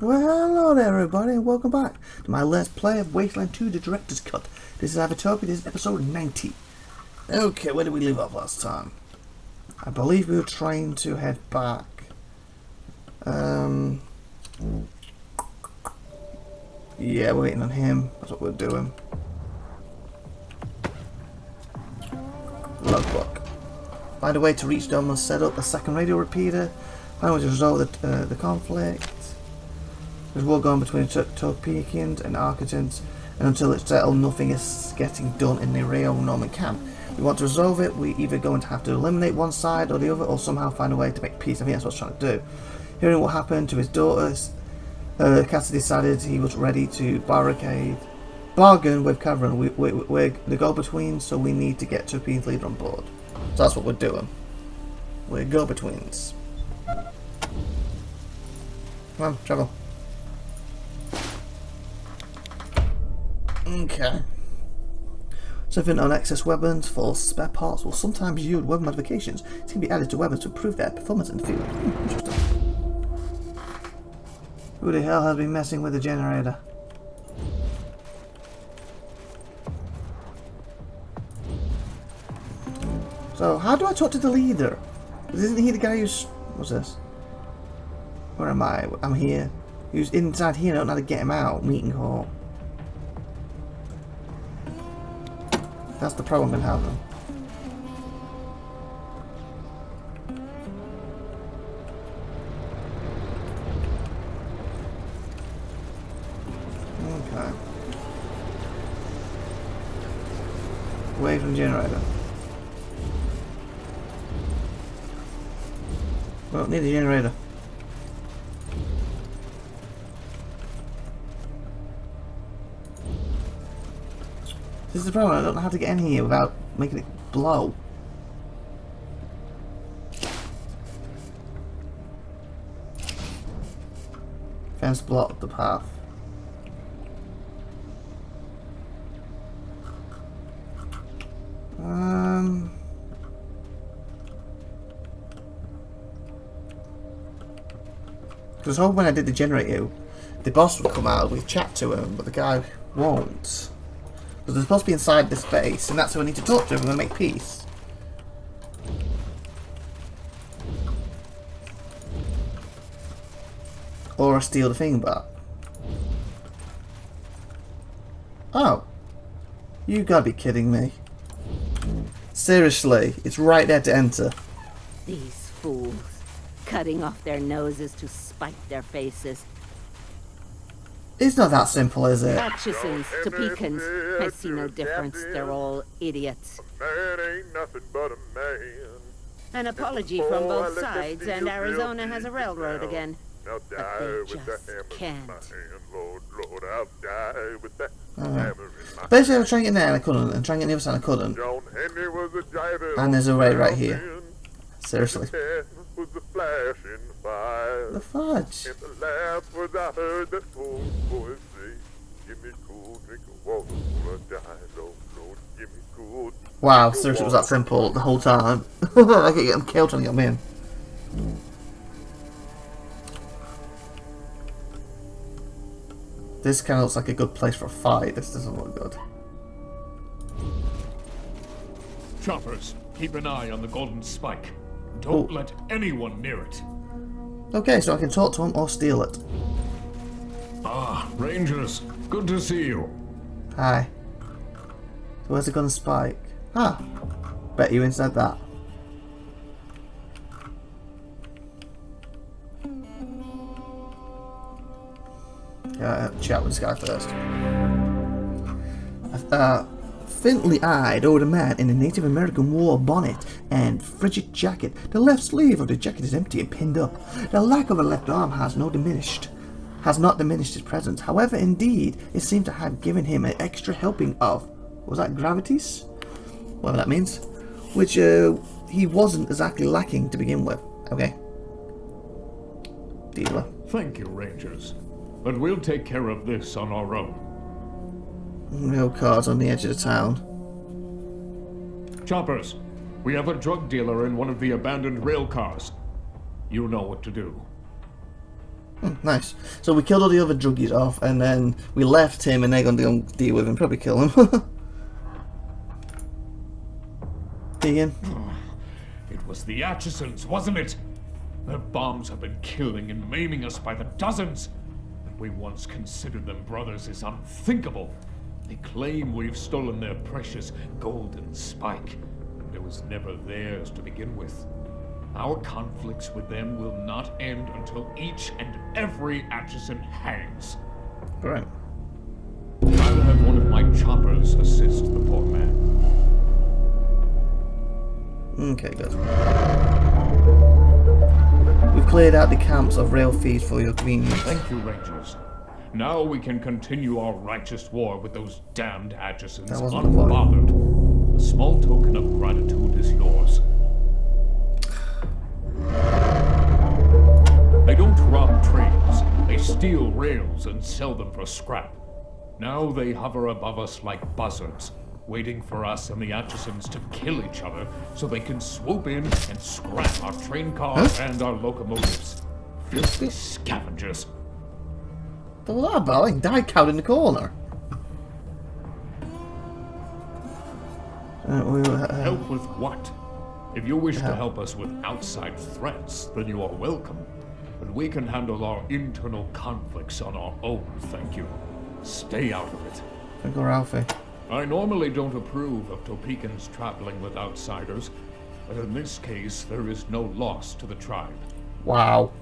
Well, hello there everybody and welcome back to my Let's Play of Wasteland 2, the Director's Cut. This is IVATOPIA, this is episode 90. Okay, where did we leave off last time? I believe we were trying to head back. Yeah, we're waiting on him. That's what we're doing. Logbook. Find a way to reach Dome and set up a second radio repeater. Find a way to resolve the conflict. There's war going between Topians and Architects, and until it's settled, nothing is getting done in the Rio Norman camp. We want to resolve it. We're either going to have to eliminate one side or the other, or somehow find a way to make peace. I think that's what I was trying to do. Hearing what happened to his daughters, Cassidy decided he was ready to bargain with Cameron. We're the go-betweens, so we need to get Topian's leader on board. So that's what we're doing. We're go-betweens. Come on, travel. Okay. Something on excess weapons for spare parts will sometimes yield weapon modifications. It can be added to weapons to improve their performance in the field. Interesting. Who the hell has been messing with the generator? So, how do I talk to the leader? Isn't he the guy who's... What's this? Where am I? I'm here. Who's inside here? I don't know how to get him out. Meeting hall. That's the problem with having. Okay. Away from the generator. We don't need a generator. This is the problem, I don't know how to get in here without making it blow. Fence blocked the path. Because I was hoping when I did the generator, the boss would come out, we'd chat to him, but the guy won't. Because they're supposed to be inside this base, and that's who I need to talk to if I'm going to make peace. Or I steal the thing back. Oh. You gotta be kidding me. Seriously, it's right there to enter. These fools, cutting off their noses to spite their faces. It's not that simple, is it? Atchisons to Pecans, I see no difference. They're all idiots. A man ain't nothing but a man. An apology from both sides, and Arizona has a railroad again. I'll But die they with the just hammer can't. in my hand, Lord, Lord, I'll die with that hammer in my Basically, I was trying to get in there and I couldn't, and trying to get on the other side I couldn't. John Henry was a driver. And there's a way right here. Seriously. The was the flash in the fire. The fudge. And the laugh was I heard that old voice say, give me cool drink of water before I die, Lord, Lord, give me cool drink Wow, of seriously, it was water. that simple the whole time. I keep getting killed trying to get him in. This kind of looks like a good place for a fight. This doesn't look good. Choppers, keep an eye on the golden spike. Don't Oh. let anyone near it. Okay, so I can talk to him or steal it. Ah, Rangers, good to see you. Hi. So where's the gun spike? Ah, bet you inside that. Yeah, chat with this guy first. Faintly-eyed old man in a Native American war bonnet and frigid jacket. The left sleeve of the jacket is empty and pinned up. The lack of a left arm has not diminished his presence. However, indeed, it seemed to have given him an extra helping of, was that gravities? Whatever that means. Which he wasn't exactly lacking to begin with. Okay. Dealer. Thank you, Rangers. But we'll take care of this on our own. No cars on the edge of the town. Choppers, we have a drug dealer in one of the abandoned rail cars. You know what to do. Nice. So we killed all the other druggies off, and then we left him, and they're going to go deal with him. Probably kill him. Ian? It was the Atchisons, wasn't it? Their bombs have been killing and maiming us by the dozens. That we once considered them brothers is unthinkable. They claim we've stolen their precious golden spike. But it was never theirs to begin with. Our conflicts with them will not end until each and every Atchison hangs. Right. I'll have one of my choppers assist the poor man. Okay, good. We've cleared out the camps of rail thieves for your convenience. Thank you, Rangers. Now we can continue our righteous war with those damned Atchisons That wasn't the point. unbothered. A small token of gratitude is yours. They don't rob trains. They steal rails and sell them for scrap. Now they hover above us like buzzards, waiting for us and the Atchisons to kill each other so they can swoop in and scrap our train cars and our locomotives. Filthy scavengers. The lab, I like died cow in the corner. Help with what? If you wish to help us with outside threats, then you are welcome. But we can handle our internal conflicts on our own, thank you. Stay out of it. Think of Ralphie. I normally don't approve of Topekans traveling with outsiders, but in this case, there is no loss to the tribe. Wow.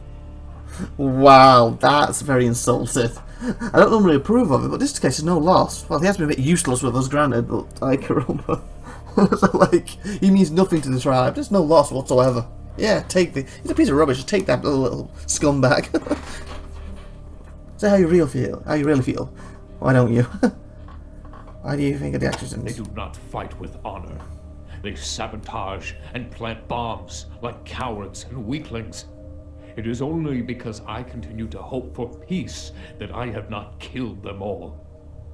Wow, that's very insulting. I don't normally approve of it, but this case is no loss. Well, he has been a bit useless with us, granted, but I caramba. So, like, he means nothing to the tribe. There's no loss whatsoever. Yeah, take the... He's a piece of rubbish. Just take that little scumbag. Say how you really feel. Why don't you? Why do you think of the Atchisons? They do not fight with honor. They sabotage and plant bombs like cowards and weaklings. It is only because I continue to hope for peace that I have not killed them all.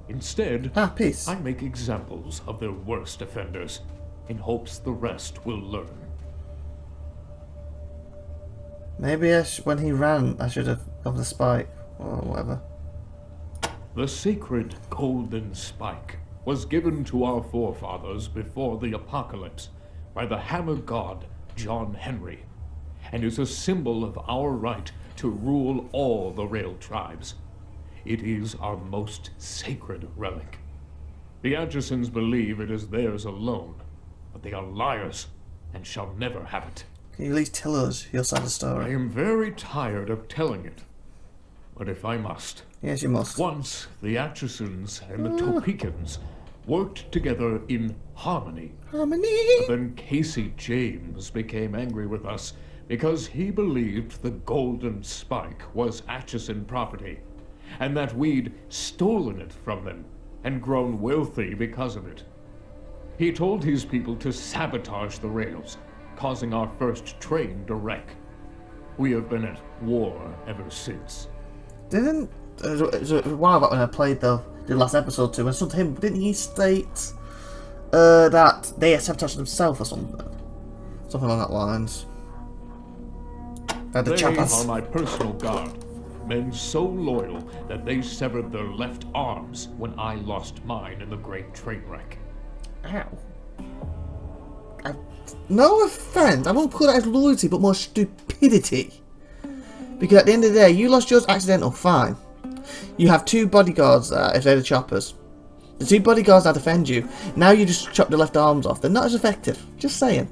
Instead, peace. I make examples of their worst offenders, in hopes the rest will learn. Maybe when he ran, I should have gone for the spike, or whatever. The sacred golden spike was given to our forefathers before the apocalypse by the hammer god John Henry, and is a symbol of our right to rule all the rail tribes. It is our most sacred relic. The Atchisons believe it is theirs alone, but they are liars and shall never have it. Can you at least tell us your side of the I story? am very tired of telling it, but if I must. Yes, you must. Once, the Atchisons and the Topekans worked together in harmony. Harmony! But then Casey James became angry with us because he believed the golden spike was Atchison property, and that we'd stolen it from them and grown wealthy because of it. He told his people to sabotage the rails, causing our first train to wreck. We have been at war ever since. It was a while back when I played the last episode too, and I saw him, didn't he state that they had sabotaged themselves or something? Something along that lines. The They choppers. are my personal guard. Men so loyal that they severed their left arms when I lost mine in the great train wreck. Ow. No offense, I won't call that as loyalty, but more stupidity. Because at the end of the day, you lost yours accidental, fine. You have two bodyguards there, if they're the choppers. The two bodyguards now defend you. Now you just chop the left arms off. They're not as effective. Just saying.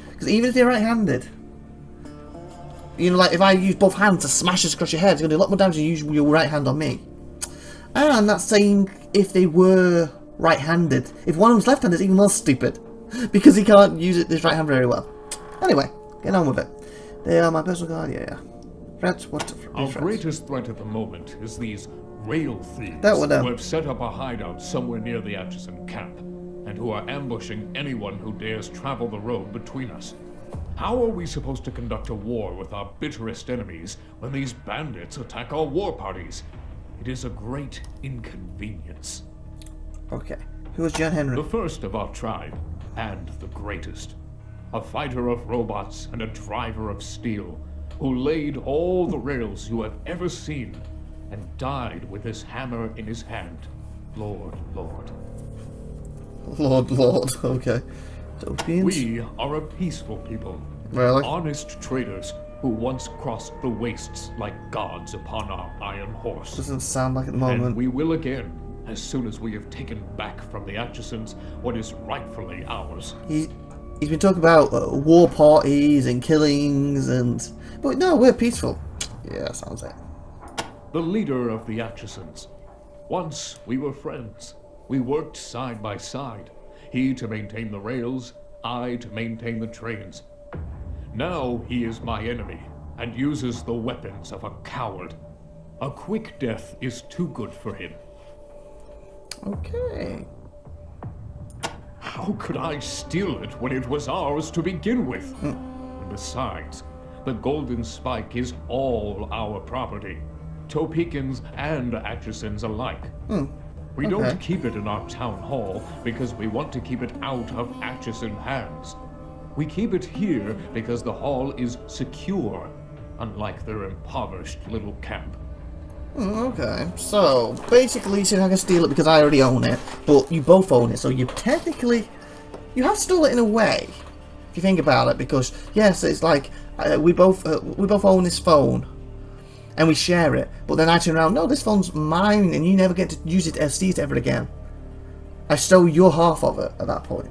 Because even if they're right-handed, you know, like if I use both hands to smash this across your head, it's going to do a lot more damage than you use your right hand on me. And that's saying if they were right-handed. If one of them's left-handed, it's even more stupid. Because he can't use his right hand very well. Anyway, get on with it. They are my personal guard, yeah. Threats, what? Our greatest threat at the moment is these rail thieves That one, who have set up a hideout somewhere near the Atchison camp, and who are ambushing anyone who dares travel the road between us. How are we supposed to conduct a war with our bitterest enemies when these bandits attack our war parties? It is a great inconvenience. Okay. Who was John Henry? The first of our tribe, and the greatest. A fighter of robots and a driver of steel, who laid all the rails you have ever seen and died with his hammer in his hand. Lord, Lord. Lord, okay. Utopians? We are a peaceful people. Really? Honest traders who once crossed the wastes like gods upon our iron horse. Doesn't sound like at the And moment. we will again, as soon as we have taken back from the Atchisons what is rightfully ours. He's been talking about war parties and killings and... But no, we're peaceful. Yeah, that sounds it. The leader of the Atchisons. Once we were friends. We worked side by side. He to maintain the rails, I to maintain the trains. Now he is my enemy, and uses the weapons of a coward. A quick death is too good for him. Okay. How could I steal it when it was ours to begin with? And besides, the Golden Spike is all our property. Topekans and Atchisons alike. We don't keep it in our town hall because we want to keep it out of Atchison hands. We keep it here because the hall is secure, unlike their impoverished little camp. Okay, so basically you said I can steal it because I already own it, but you both own it, so you technically, you have stole it in a way, if you think about it, because yes, it's like we both own this phone, and we share it, but then I turn around, no, this phone's mine, and you never get to use it as see it ever again. I stole your half of it at that point,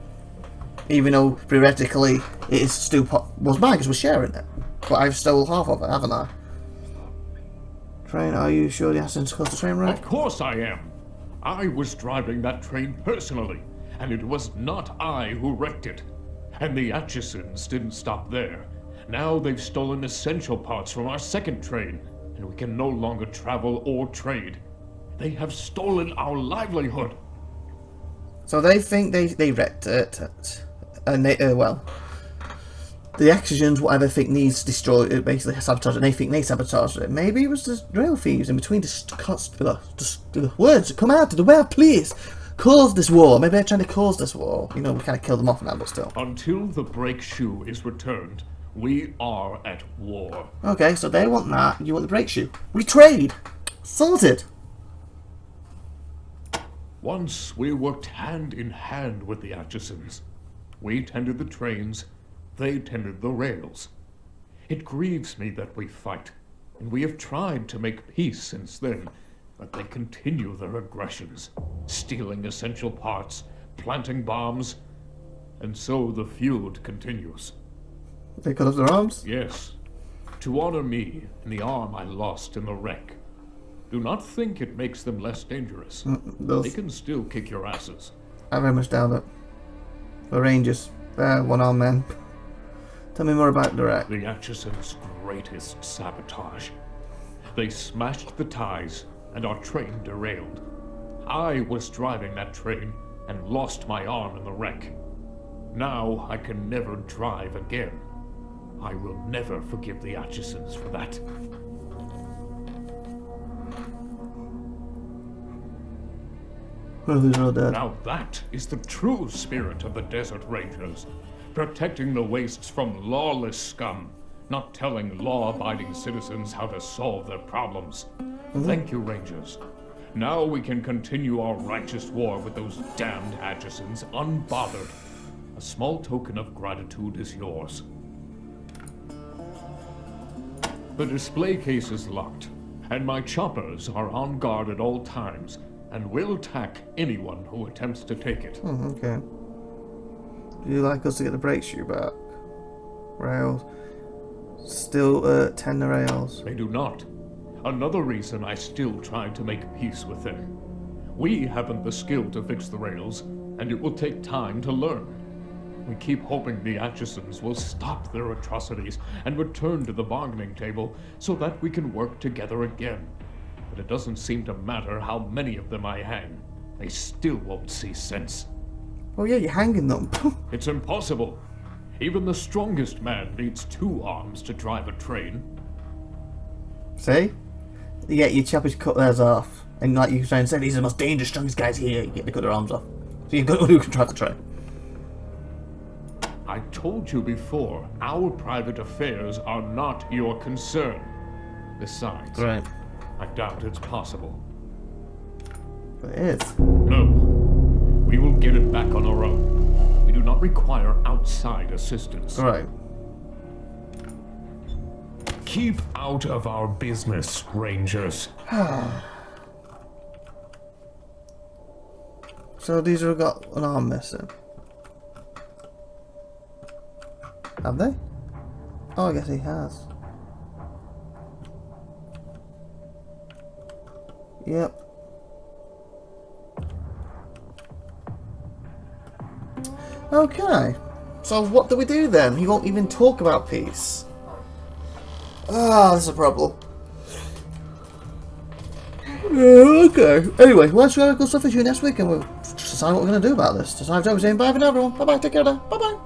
even though theoretically it is still was mine because we're sharing it, but I've stole half of it, haven't I? Train, are you sure the accident's caused the train wreck? Of course I am. I was driving that train personally, and it was not I who wrecked it. And the Atchisons didn't stop there. Now they've stolen essential parts from our second train, and we can no longer travel or trade. They have stolen our livelihood. So they think they wrecked it, and they, well, the Exogens, whatever, think needs destroyed it, basically sabotaged it, and they think they sabotaged it. Maybe it was the rail thieves in between the words that come out of the well, please, cause this war. Maybe they're trying to cause this war. You know, we kind of killed them off now, but still. Until the brake shoe is returned, we are at war. Okay, so they want that, you want the brake shoe. We trade! Sorted! Once we worked hand in hand with the Atchisons. We tended the trains, they tended the rails. It grieves me that we fight, and we have tried to make peace since then, but they continue their aggressions, stealing essential parts, planting bombs, and so the feud continues. They cut off their arms? Yes, to honor me and the arm I lost in the wreck. Do not think it makes them less dangerous. They can still kick your asses. I very much doubt it. The Rangers, they're one-armed men. Tell me more about the wreck. The Atchisons' greatest sabotage. They smashed the ties, and our train derailed. I was driving that train, and lost my arm in the wreck. Now I can never drive again. I will never forgive the Atchisons for that. Well, who's all dead? Now that is the true spirit of the Desert Rangers. Protecting the wastes from lawless scum, not telling law-abiding citizens how to solve their problems. Thank you, Rangers. Now we can continue our righteous war with those damned Atchisons unbothered. A small token of gratitude is yours. The display case is locked, and my choppers are on guard at all times, and will attack anyone who attempts to take it. Okay. Do you like us to get the brake shoe back? Rails. Still tend the rails. They do not. Another reason I still try to make peace with them. We haven't the skill to fix the rails, and it will take time to learn. We keep hoping the Atchisons will stop their atrocities and return to the bargaining table so that we can work together again. But it doesn't seem to matter how many of them I hang. They still won't see sense. Oh yeah, you're hanging them. It's impossible. Even the strongest man needs 2 arms to drive a train. See? Yeah, your choppers cut theirs off. And like you were trying to say, these are the most dangerous, strongest guys here. You get to cut their arms off. So you've got who can drive the train. I told you before, our private affairs are not your concern. Besides, Right. I doubt it's possible. But it is. No. We will get it back on our own. We do not require outside assistance. Right. Keep out of our business, Rangers. So these have got an arm missing. Have they? Oh, I guess he has. Yep. Okay. So what do we do then? He won't even talk about peace. Ah, that's a problem. Okay. Anyway, well, that's really cool stuff for you next week, and we'll decide what we're going to do about this. Decide what we're saying. Bye for now, everyone. Bye bye. Take care. Bye bye.